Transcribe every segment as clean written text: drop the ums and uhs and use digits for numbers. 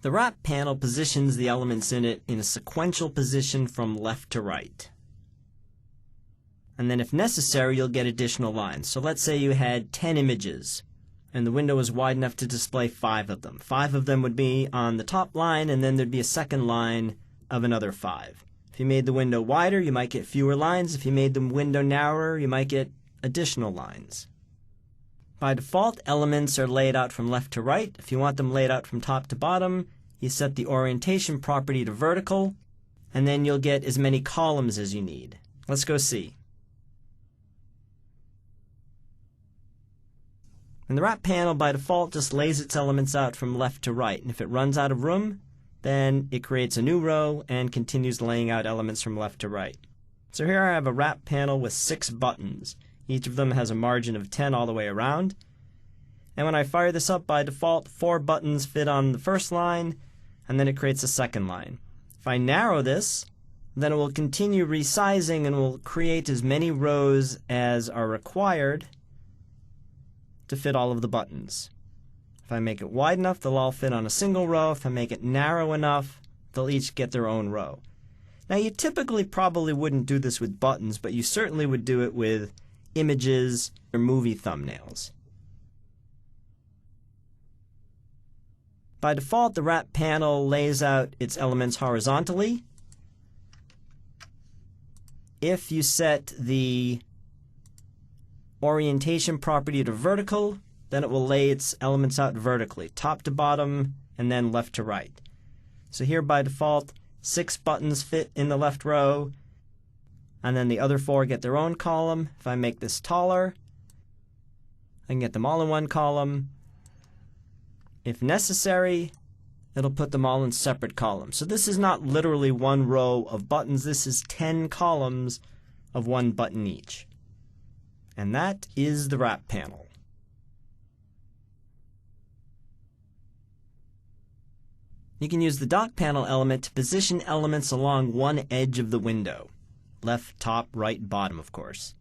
The wrap panel positions the elements in it in a sequential position from left to right. And then if necessary, you'll get additional lines. So let's say you had 10 images, and the window was wide enough to display 5 of them. 5 of them would be on the top line, and then there'd be a second line of another 5. If you made the window wider, you might get fewer lines. If you made the window narrower, you might get additional lines. By default, elements are laid out from left to right. If you want them laid out from top to bottom, you set the orientation property to vertical, and then you'll get as many columns as you need. Let's go see. And the wrap panel by default just lays its elements out from left to right, and if it runs out of room, then it creates a new row and continues laying out elements from left to right. So here I have a wrap panel with 6 buttons. Each of them has a margin of 10 all the way around. And when I fire this up, by default, 4 buttons fit on the first line, and then it creates a second line. If I narrow this, then it will continue resizing and will create as many rows as are required to fit all of the buttons. If I make it wide enough, they'll all fit on a single row. If I make it narrow enough, they'll each get their own row. Now you typically probably wouldn't do this with buttons, but you certainly would do it with images or movie thumbnails. By default, the wrap panel lays out its elements horizontally. If you set the orientation property to vertical, then it will lay its elements out vertically, top to bottom, and then left to right. So here by default, 6 buttons fit in the left row, and then the other 4 get their own column. If I make this taller, I can get them all in one column. If necessary, it'll put them all in separate columns. So this is not literally one row of buttons, this is 10 columns of 1 button each. And that is the wrap panel. You can use the dock panel element to position elements along one edge of the window. Left, top, right, bottom, of course.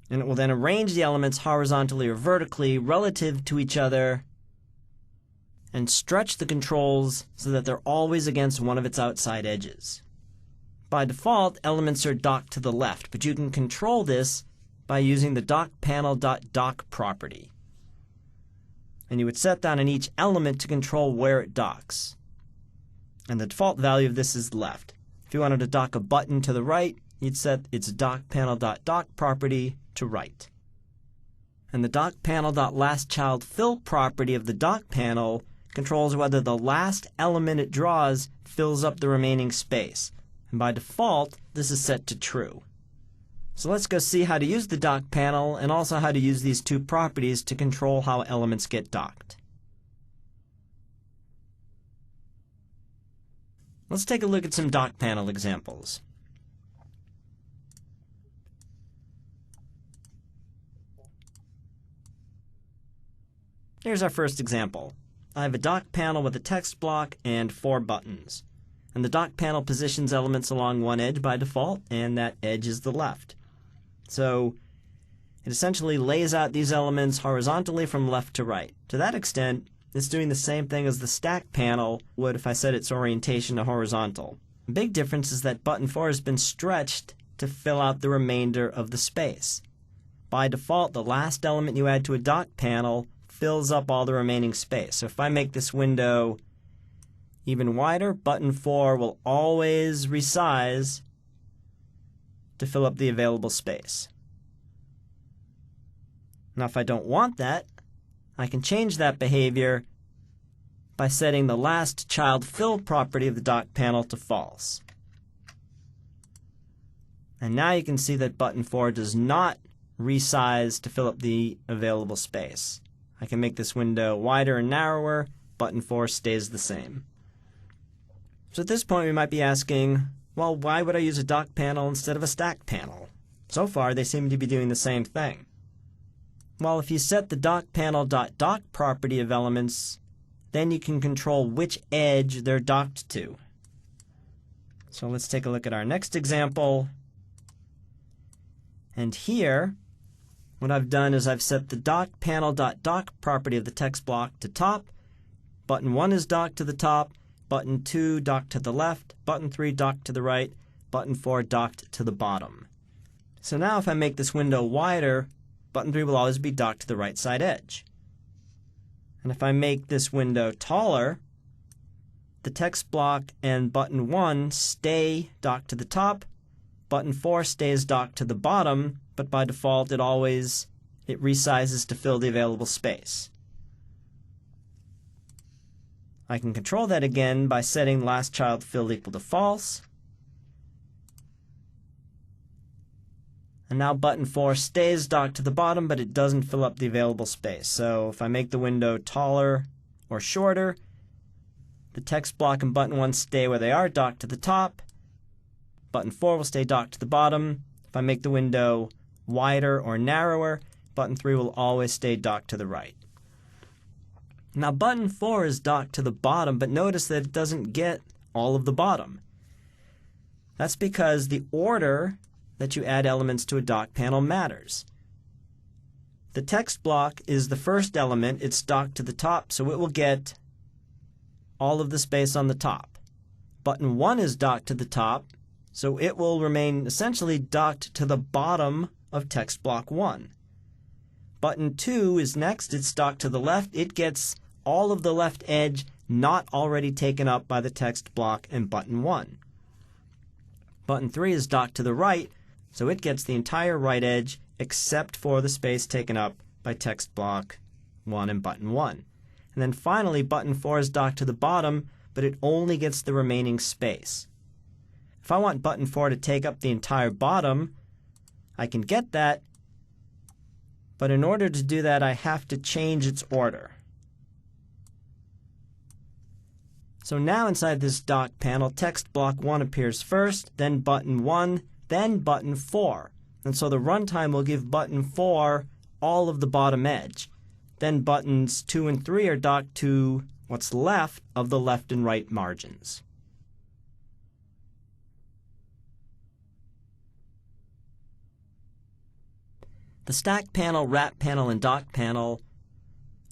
And it will then arrange the elements horizontally or vertically relative to each other and stretch the controls so that they're always against one of its outside edges. By default, elements are docked to the left, but you can control this by using the dockPanel.dock property. And you would set that on each element to control where it docks. And the default value of this is left. If you wanted to dock a button to the right, you'd set its dockPanel.dock property to right. And the dockPanel.lastChildFill property of the dock panel controls whether the last element it draws fills up the remaining space. And by default, this is set to true. So let's go see how to use the dock panel and also how to use these 2 properties to control how elements get docked. Let's take a look at some dock panel examples. Here's our first example. I have a dock panel with a text block and 4 buttons. And the dock panel positions elements along one edge by default, and that edge is the left. So it essentially lays out these elements horizontally from left to right. To that extent, it's doing the same thing as the stack panel would if I set its orientation to horizontal. The big difference is that button 4 has been stretched to fill out the remainder of the space. By default, the last element you add to a dock panel fills up all the remaining space. So if I make this window even wider, button 4 will always resize to fill up the available space. Now if I don't want that, I can change that behavior by setting the last child fill property of the dock panel to false. And now you can see that button 4 does not resize to fill up the available space. I can make this window wider and narrower, button 4 stays the same. So at this point we might be asking, well, why would I use a dock panel instead of a stack panel? So far they seem to be doing the same thing. Well, if you set the dockPanel.dock property of elements, then you can control which edge they're docked to. So let's take a look at our next example. And here, what I've done is I've set the dockPanel.dock property of the text block to top, Button 1 is docked to the top, button 2 docked to the left, button 3 docked to the right, button 4 docked to the bottom. So now if I make this window wider, button 3 will always be docked to the right side edge. And if I make this window taller, the text block and button 1 stay docked to the top, button 4 stays docked to the bottom, but by default it resizes to fill the available space. I can control that again by setting last child filled equal to false. And now button 4 stays docked to the bottom, but it doesn't fill up the available space. So if I make the window taller or shorter, the text block and button 1 stay where they are, docked to the top. Button 4 will stay docked to the bottom. If I make the window wider or narrower, button 3 will always stay docked to the right. Now button 4 is docked to the bottom, but notice that it doesn't get all of the bottom. That's because the order that you add elements to a dock panel matters. The text block is the first element. It's docked to the top, so it will get all of the space on the top. Button 1 is docked to the top, so it will remain essentially docked to the bottom of text block 1. Button 2 is next. It's docked to the left. It gets all of the left edge not already taken up by the text block and button 1. Button 3 is docked to the right, so it gets the entire right edge except for the space taken up by text block 1 and button 1. And then finally, button 4 is docked to the bottom, but it only gets the remaining space. If I want button 4 to take up the entire bottom, I can get that, but in order to do that, I have to change its order. So now inside this dock panel, text block 1 appears first, then button 1, then button 4. And so the runtime will give button 4 all of the bottom edge. Then buttons 2 and 3 are docked to what's left of the left and right margins. The stack panel, wrap panel, and dock panel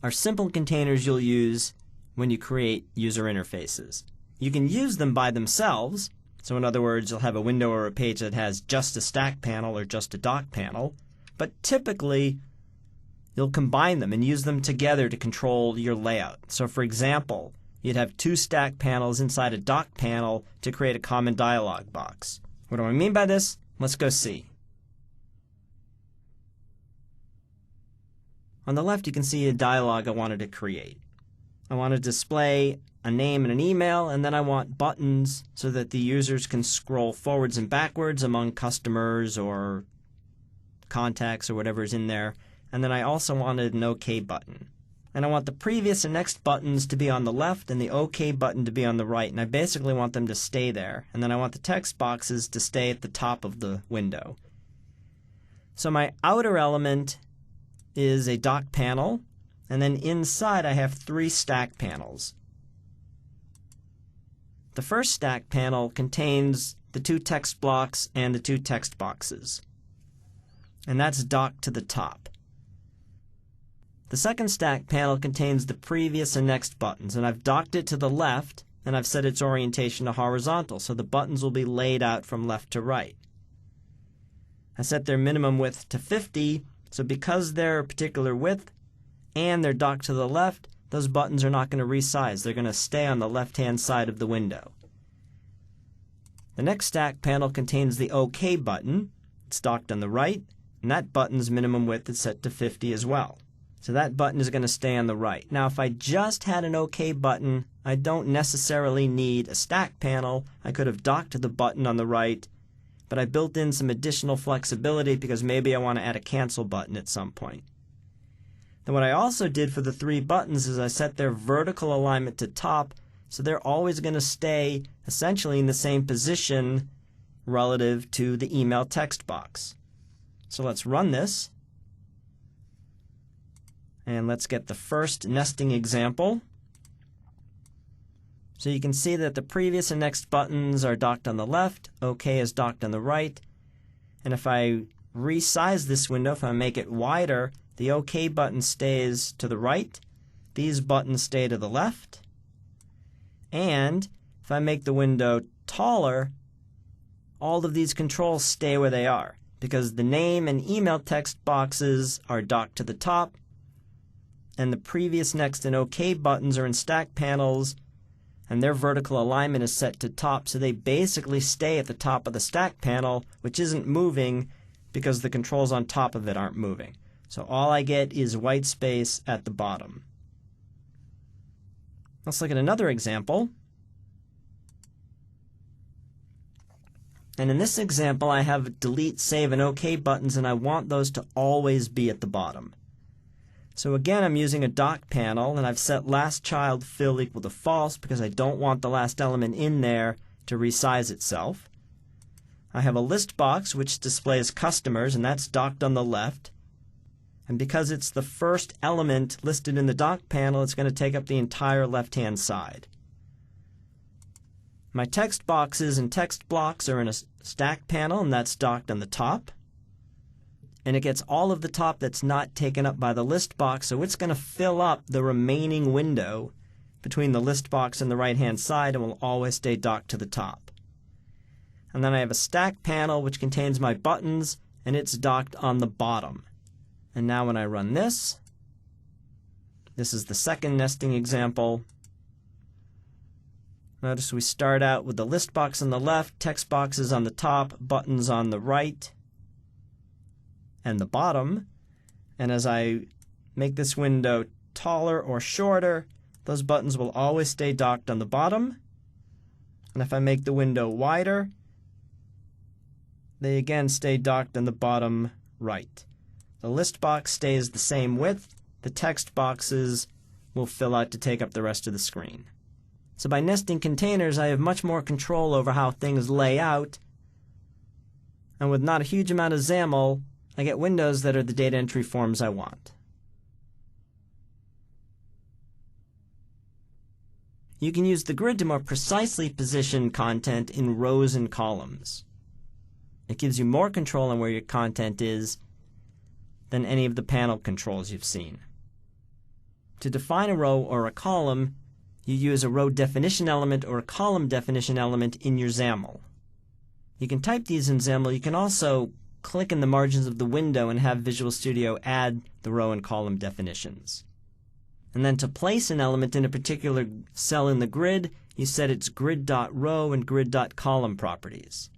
are simple containers you'll use when you create user interfaces. You can use them by themselves, so in other words, you'll have a window or a page that has just a stack panel or just a dock panel, but typically you'll combine them and use them together to control your layout. So for example, you'd have 2 stack panels inside a dock panel to create a common dialog box. What do I mean by this? Let's go see. On the left you can see a dialog I wanted to create. I want to display a name and an email, and then I want buttons so that the users can scroll forwards and backwards among customers or contacts or whatever is in there. And then I also wanted an OK button. And I want the previous and next buttons to be on the left and the OK button to be on the right. And I basically want them to stay there. And then I want the text boxes to stay at the top of the window. So my outer element is a dock panel. And then inside I have 3 stack panels. The first stack panel contains the 2 text blocks and the 2 text boxes. And that's docked to the top. The second stack panel contains the previous and next buttons, and I've docked it to the left, and I've set its orientation to horizontal, so the buttons will be laid out from left to right. I set their minimum width to 50, so because they're a particular width, and they're docked to the left, those buttons are not going to resize. They're going to stay on the left-hand side of the window. The next stack panel contains the OK button. It's docked on the right, and that button's minimum width is set to 50 as well. So that button is going to stay on the right. Now if I just had an OK button, I don't necessarily need a stack panel. I could have docked to the button on the right, but I built in some additional flexibility because maybe I want to add a cancel button at some point. Then what I also did for the 3 buttons is I set their vertical alignment to top, so they're always going to stay essentially in the same position relative to the email text box. So let's run this. And let's get the first nesting example. So you can see that the previous and next buttons are docked on the left, OK is docked on the right. And if I resize this window, if I make it wider, the OK button stays to the right, these buttons stay to the left, And if I make the window taller, all of these controls stay where they are because the name and email text boxes are docked to the top, and the previous, next, and OK buttons are in stack panels, and their vertical alignment is set to top, so they basically stay at the top of the stack panel, which isn't moving because the controls on top of it aren't moving. So all I get is white space at the bottom. Let's look at another example. And in this example, I have delete, save, and OK buttons, and I want those to always be at the bottom. So again, I'm using a dock panel, and I've set last child fill equal to false because I don't want the last element in there to resize itself. I have a list box which displays customers, and that's docked on the left. And because it's the first element listed in the dock panel, it's going to take up the entire left-hand side. My text boxes and text blocks are in a stack panel, and that's docked on the top. And it gets all of the top that's not taken up by the list box, so it's going to fill up the remaining window between the list box and the right-hand side and will always stay docked to the top. And then I have a stack panel which contains my buttons, and it's docked on the bottom. And now when I run this is the second nesting example. Notice we start out with the list box on the left, text boxes on the top, buttons on the right and the bottom. And as I make this window taller or shorter, those buttons will always stay docked on the bottom. And if I make the window wider, they again stay docked on the bottom right. The list box stays the same width. The text boxes will fill out to take up the rest of the screen. So by nesting containers, I have much more control over how things lay out. And with not a huge amount of XAML, I get windows that are the data entry forms I want. You can use the grid to more precisely position content in rows and columns. It gives you more control on where your content is than any of the panel controls you've seen. To define a row or a column, you use a row definition element or a column definition element in your XAML. You can type these in XAML. You can also click in the margins of the window and have Visual Studio add the row and column definitions. And then to place an element in a particular cell in the grid, you set its grid.row and grid.column properties.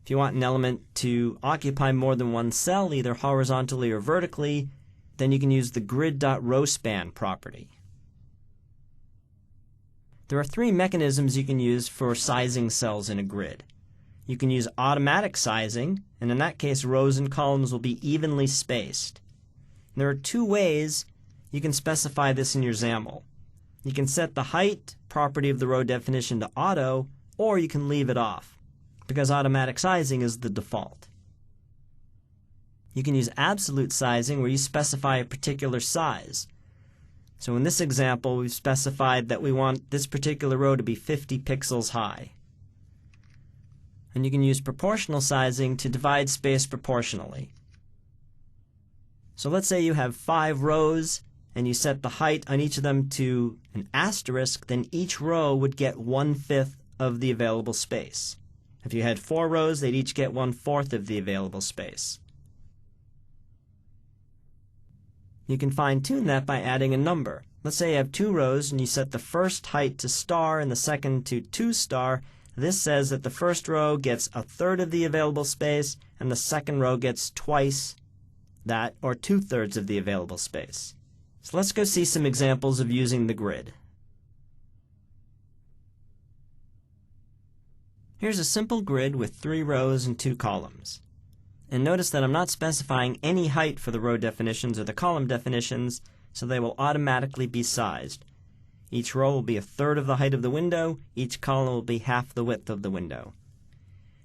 If you want an element to occupy more than one cell, either horizontally or vertically, then you can use the grid.rowspan property. There are three mechanisms you can use for sizing cells in a grid. You can use automatic sizing, and in that case rows and columns will be evenly spaced. And there are two ways you can specify this in your XAML. You can set the height property of the row definition to auto, or you can leave it off, because automatic sizing is the default. You can use absolute sizing where you specify a particular size. So in this example, we've specified that we want this particular row to be 50 pixels high. And you can use proportional sizing to divide space proportionally. So let's say you have 5 rows and you set the height on each of them to an asterisk, then each row would get 1/5 of the available space. If you had 4 rows, they'd each get 1/4 of the available space. You can fine-tune that by adding a number. Let's say you have 2 rows and you set the first height to star and the second to 2 star. This says that the first row gets 1/3 of the available space and the second row gets twice that, or 2/3 of the available space. So let's go see some examples of using the grid. Here's a simple grid with 3 rows and 2 columns. And notice that I'm not specifying any height for the row definitions or the column definitions, so they will automatically be sized. Each row will be 1/3 of the height of the window, each column will be half the width of the window.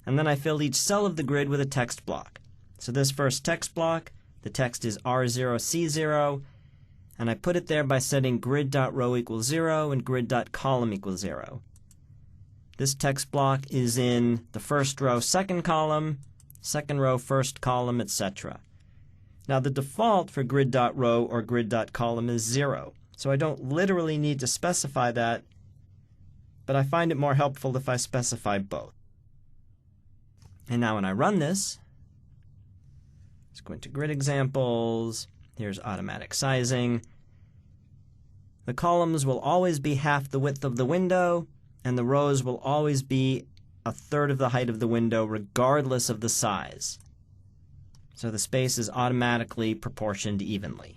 And then I filled each cell of the grid with a text block. So this first text block, the text is R0C0, and I put it there by setting grid.row equals 0 and grid.column equals 0. This text block is in the first row, second column, second row, first column, etc. Now the default for grid.row or grid.column is 0, so I don't literally need to specify that but I find it more helpful if I specify both. And now when I run this, let's go into grid examples. Here's automatic sizing. The columns will always be half the width of the window, and the rows will always be a third of the height of the window regardless of the size. So the space is automatically proportioned evenly.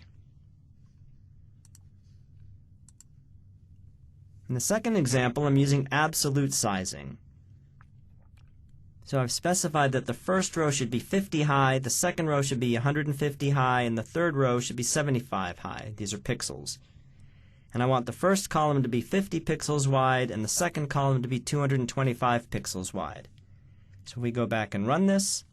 In the second example, I'm using absolute sizing. So I've specified that the first row should be 50 high, the second row should be 150 high, and the third row should be 75 high. These are pixels. And I want the first column to be 50 pixels wide and the second column to be 225 pixels wide. So we go back and run this.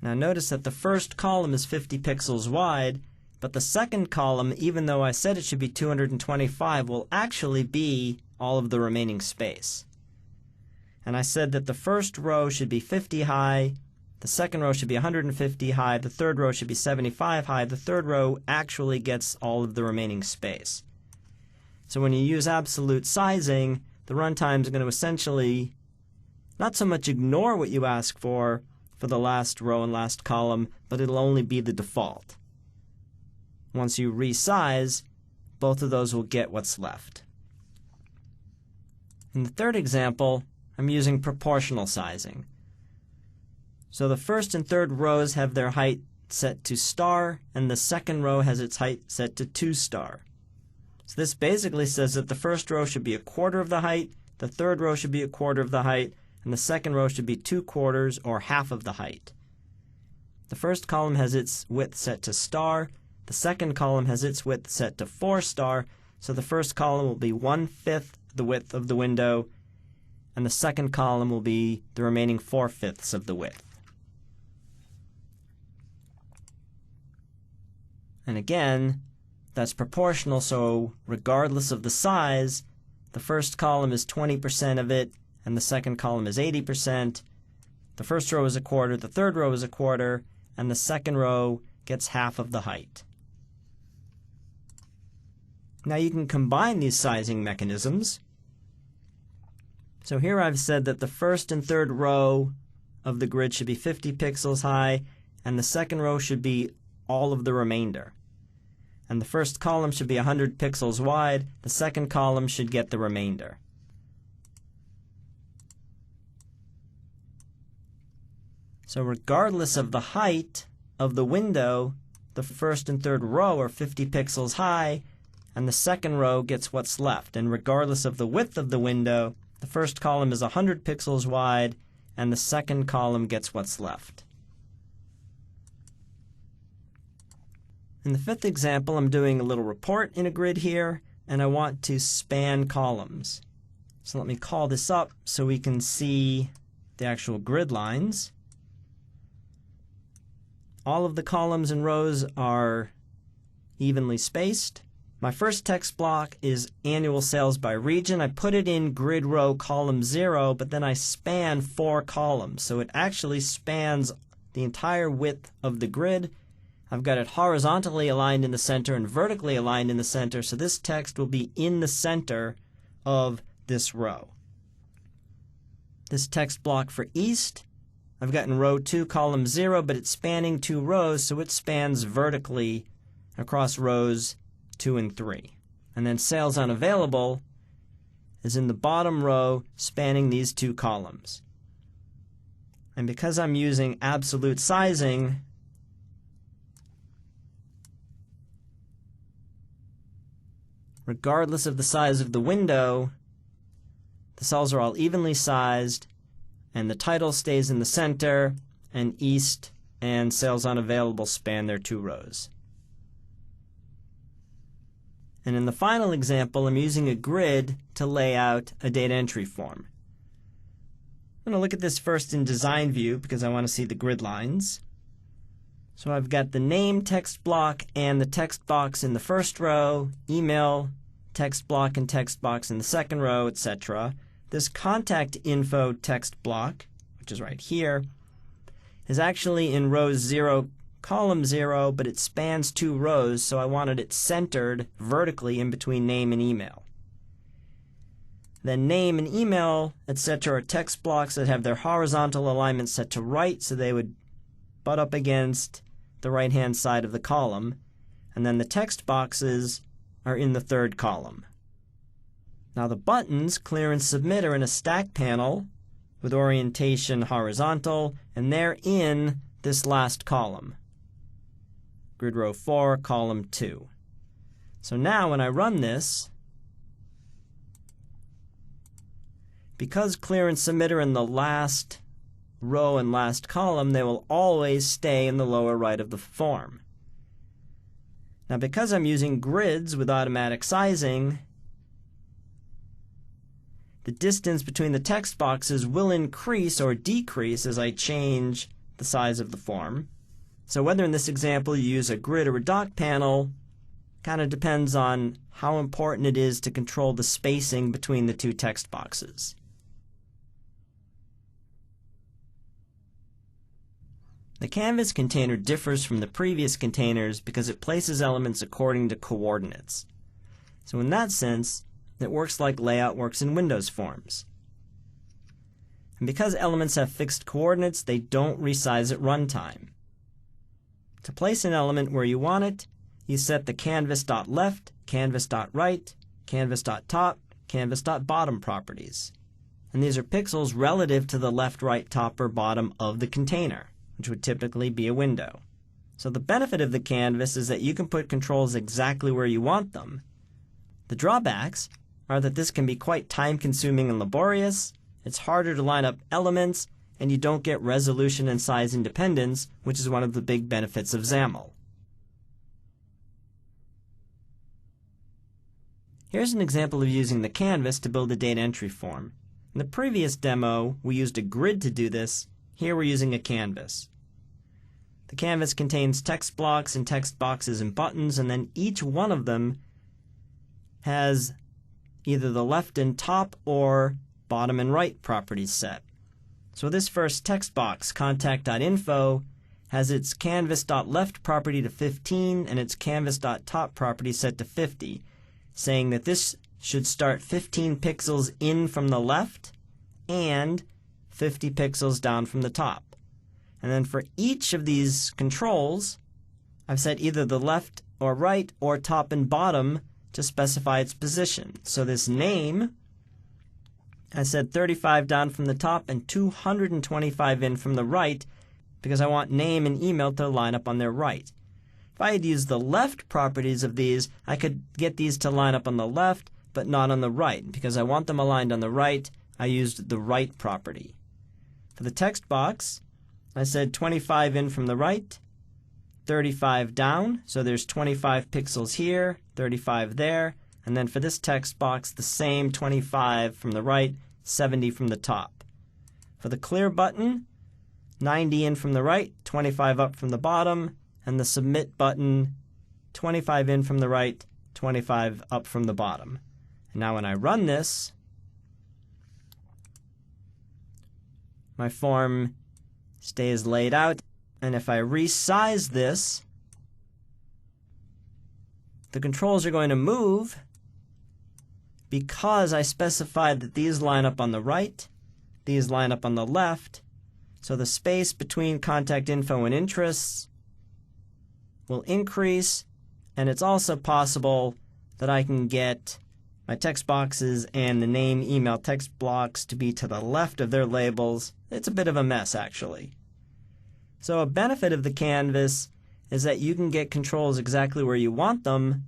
Now notice that the first column is 50 pixels wide, but the second column, even though I said it should be 225, will actually be all of the remaining space. And I said that the first row should be 50 high, the second row should be 150 high, the third row should be 75 high. The third row actually gets all of the remaining space. So when you use absolute sizing, the runtime is going to essentially not so much ignore what you ask for the last row and last column, but it'll only be the default. Once you resize, both of those will get what's left. In the third example, I'm using proportional sizing. So the first and third rows have their height set to star, and the second row has its height set to 2 star. So this basically says that the first row should be a quarter of the height, the third row should be a quarter of the height, and the second row should be 2/4 or half of the height. The first column has its width set to star, the second column has its width set to 4 star, so the first column will be 1/5 the width of the window, and the second column will be the remaining 4/5 of the width. And again, that's proportional, so regardless of the size, the first column is 20% of it, and the second column is 80%. The first row is a quarter, the third row is a quarter, and the second row gets half of the height. Now you can combine these sizing mechanisms. So here I've said that the first and third row of the grid should be 50 pixels high, and the second row should be all of the remainder. And the first column should be 100 pixels wide, the second column should get the remainder. So regardless of the height of the window, the first and third row are 50 pixels high, and the second row gets what's left. And regardless of the width of the window, the first column is 100 pixels wide, and the second column gets what's left. In the fifth example, I'm doing a little report in a grid here, and I want to span columns. So let me call this up so we can see the actual grid lines. All of the columns and rows are evenly spaced. My first text block is annual sales by region. I put it in grid row column 0, but then I span 4 columns. So it actually spans the entire width of the grid. I've got it horizontally aligned in the center and vertically aligned in the center, so this text will be in the center of this row. This text block for east, I've got in row 2, column 0, but it's spanning 2 rows, so it spans vertically across rows 2 and 3. And then sales unavailable is in the bottom row, spanning these 2 columns. And because I'm using absolute sizing, regardless of the size of the window, the cells are all evenly sized, and the title stays in the center, and east and sales unavailable span their 2 rows. And in the final example, I'm using a grid to lay out a data entry form. I'm going to look at this first in design view because I want to see the grid lines. So I've got the name text block and the text box in the first row, email, text block and text box in the second row, etc. This contact info text block, which is right here, is actually in rows 0, column 0, but it spans 2 rows, so I wanted it centered vertically in between name and email. Then name and email, etc. are text blocks that have their horizontal alignment set to right, so they would butt up against the right-hand side of the column. And then the text boxes are in the 3rd column. Now the buttons, clear and submit, are in a stack panel with orientation horizontal, and they're in this last column. Grid row 4, column 2. So now when I run this, because clear and submit are in the last row and last column, they will always stay in the lower right of the form. Now because I'm using grids with automatic sizing, the distance between the text boxes will increase or decrease as I change the size of the form. So whether in this example you use a grid or a dock panel kind of depends on how important it is to control the spacing between the 2 text boxes. The Canvas container differs from the previous containers because it places elements according to coordinates. So in that sense, it works like layout works in Windows forms. And because elements have fixed coordinates, they don't resize at runtime. To place an element where you want it, you set the canvas.left, canvas.right, canvas.top, canvas.bottom properties. And these are pixels relative to the left, right, top, or bottom of the container, which would typically be a window. So the benefit of the canvas is that you can put controls exactly where you want them. The drawbacks are that this can be quite time-consuming and laborious, it's harder to line up elements, and you don't get resolution and size independence, which is one of the big benefits of XAML. Here's an example of using the canvas to build a data entry form. In the previous demo, we used a grid to do this. Here we're using a canvas. The canvas contains text blocks and text boxes and buttons, and then each one of them has either the left and top or bottom and right properties set. So this first text box, contact.info, has its canvas.left property to 15 and its canvas.top property set to 50, saying that this should start 15 pixels in from the left and 50 pixels down from the top. And then for each of these controls, I've set either the left or right or top and bottom to specify its position. So this name, I said 35 down from the top and 225 in from the right because I want name and email to line up on their right. If I had used the left properties of these, I could get these to line up on the left but not on the right. Because I want them aligned on the right, I used the right property. For the text box, I said 25 in from the right, 35 down, so there's 25 pixels here, 35 there, and then for this text box, the same 25 from the right, 70 from the top. For the clear button, 90 in from the right, 25 up from the bottom, and the submit button, 25 in from the right, 25 up from the bottom. And now when I run this, my form stays laid out, and if I resize this, the controls are going to move because I specified that these line up on the right, these line up on the left, so the space between contact info and interests will increase, and it's also possible that I can get my text boxes and the name, email, text blocks to be to the left of their labels. It's a bit of a mess, actually. So a benefit of the canvas is that you can get controls exactly where you want them,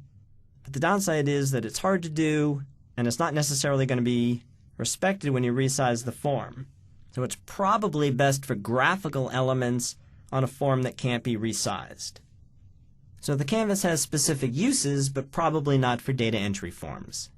but the downside is that it's hard to do, and it's not necessarily going to be respected when you resize the form. So it's probably best for graphical elements on a form that can't be resized. So the canvas has specific uses, but probably not for data entry forms.